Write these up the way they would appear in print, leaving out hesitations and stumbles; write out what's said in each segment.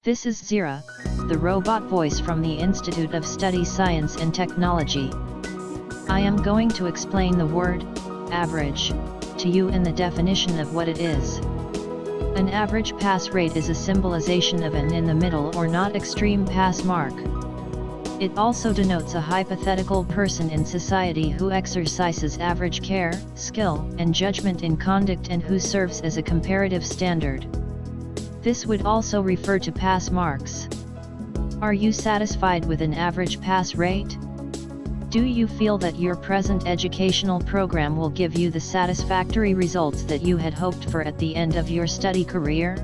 This is Zira, the robot voice from the Institute of Study Science and Technology. I am going to explain the word, average, to you and the definition of what it is. An average pass rate is a symbolization of an in the middle or not extreme pass mark. It also denotes a hypothetical person in society who exercises average care, skill, and judgment in conduct and who serves as a comparative standard. This would also refer to pass marks. Are you satisfied with an average pass rate? Do you feel that your present educational program will give you the satisfactory results that you had hoped for at the end of your study career?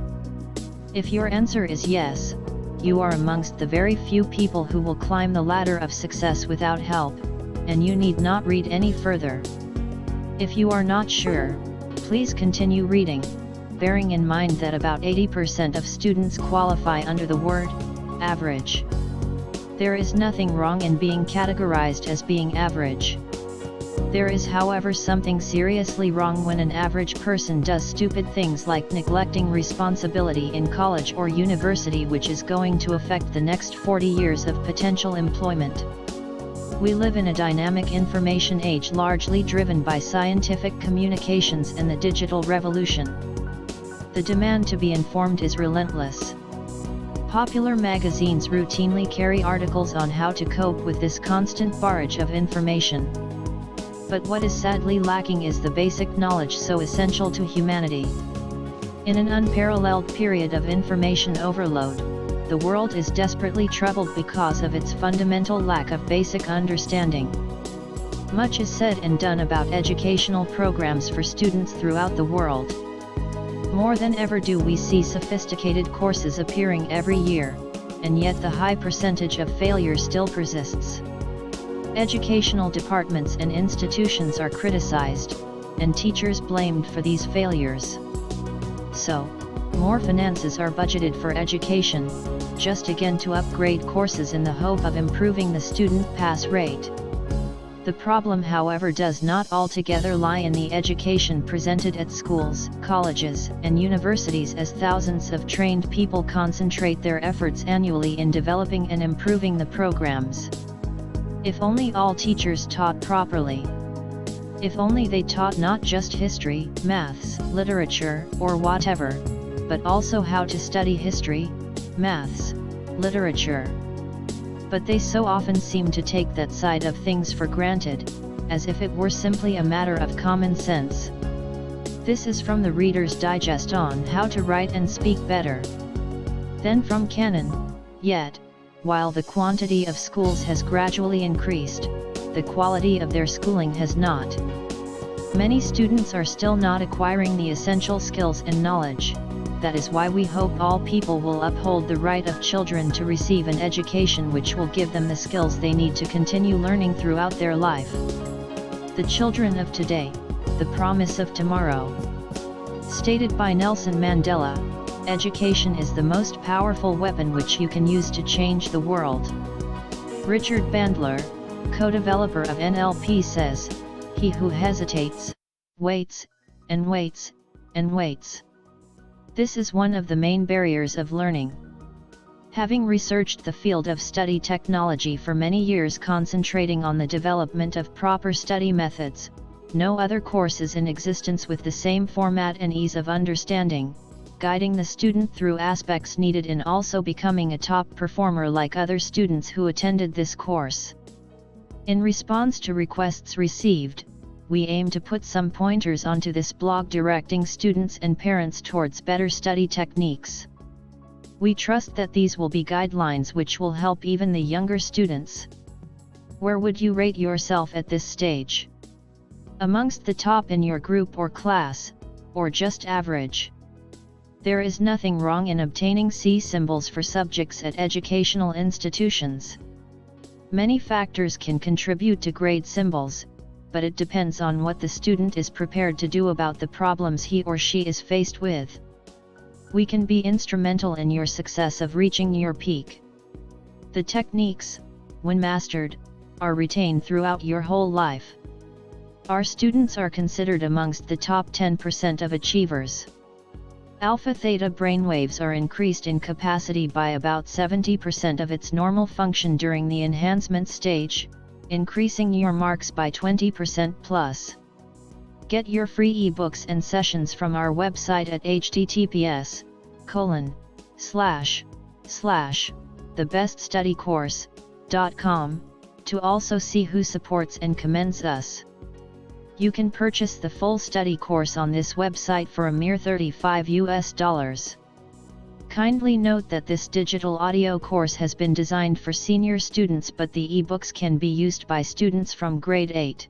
If your answer is yes, you are amongst the very few people who will climb the ladder of success without help, and you need not read any further. If you are not sure, please continue reading, bearing in mind that about 80% of students qualify under the word, average. There is nothing wrong in being categorized as being average. There is, however, something seriously wrong when an average person does stupid things like neglecting responsibility in college or university, which is going to affect the next 40 years of potential employment. We live in a dynamic information age largely driven by scientific communications and the digital revolution. The demand to be informed is relentless. Popular magazines routinely carry articles on how to cope with this constant barrage of information. But what is sadly lacking is the basic knowledge so essential to humanity. In an unparalleled period of information overload, the world is desperately troubled because of its fundamental lack of basic understanding. Much is said and done about educational programs for students throughout the world. More than ever do we see sophisticated courses appearing every year, and yet the high percentage of failure still persists. Educational departments and institutions are criticized, and teachers blamed for these failures. So, more finances are budgeted for education, just again to upgrade courses in the hope of improving the student pass rate. The problem, however, does not altogether lie in the education presented at schools, colleges, and universities, as thousands of trained people concentrate their efforts annually in developing and improving the programs. If only all teachers taught properly. If only they taught not just history, maths, literature, or whatever, but also how to study history, maths, literature. But they so often seem to take that side of things for granted, as if it were simply a matter of common sense. This is from the Reader's Digest on how to write and speak better. Then from Canon, yet, while the quantity of schools has gradually increased, the quality of their schooling has not. Many students are still not acquiring the essential skills and knowledge. That is why we hope all people will uphold the right of children to receive an education which will give them the skills they need to continue learning throughout their life. The children of today, the promise of tomorrow. Stated by Nelson Mandela, education is the most powerful weapon which you can use to change the world. Richard Bandler, co-developer of NLP, says, "He who hesitates, waits, and waits, and waits." This is one of the main barriers of learning. Having researched the field of study technology for many years, concentrating on the development of proper study methods, no other course is in existence with the same format and ease of understanding, guiding the student through aspects needed in also becoming a top performer like other students who attended this course. In response to requests received, we aim to put some pointers onto this blog directing students and parents towards better study techniques. We trust that these will be guidelines which will help even the younger students. Where would you rate yourself at this stage? Amongst the top in your group or class, or just average? There is nothing wrong in obtaining C symbols for subjects at educational institutions. Many factors can contribute to grade symbols, but it depends on what the student is prepared to do about the problems he or she is faced with. We can be instrumental in your success of reaching your peak. The techniques, when mastered, are retained throughout your whole life. Our students are considered amongst the top 10% of achievers. Alpha-theta brainwaves are increased in capacity by about 70% of its normal function during the enhancement stage, increasing your marks by 20% plus. Get your free ebooks and sessions from our website at https://thebeststudycourse.com, to also see who supports and commends us. You can purchase the full study course on this website for a mere $35. Kindly note that this digital audio course has been designed for senior students, but the ebooks can be used by students from grade 8.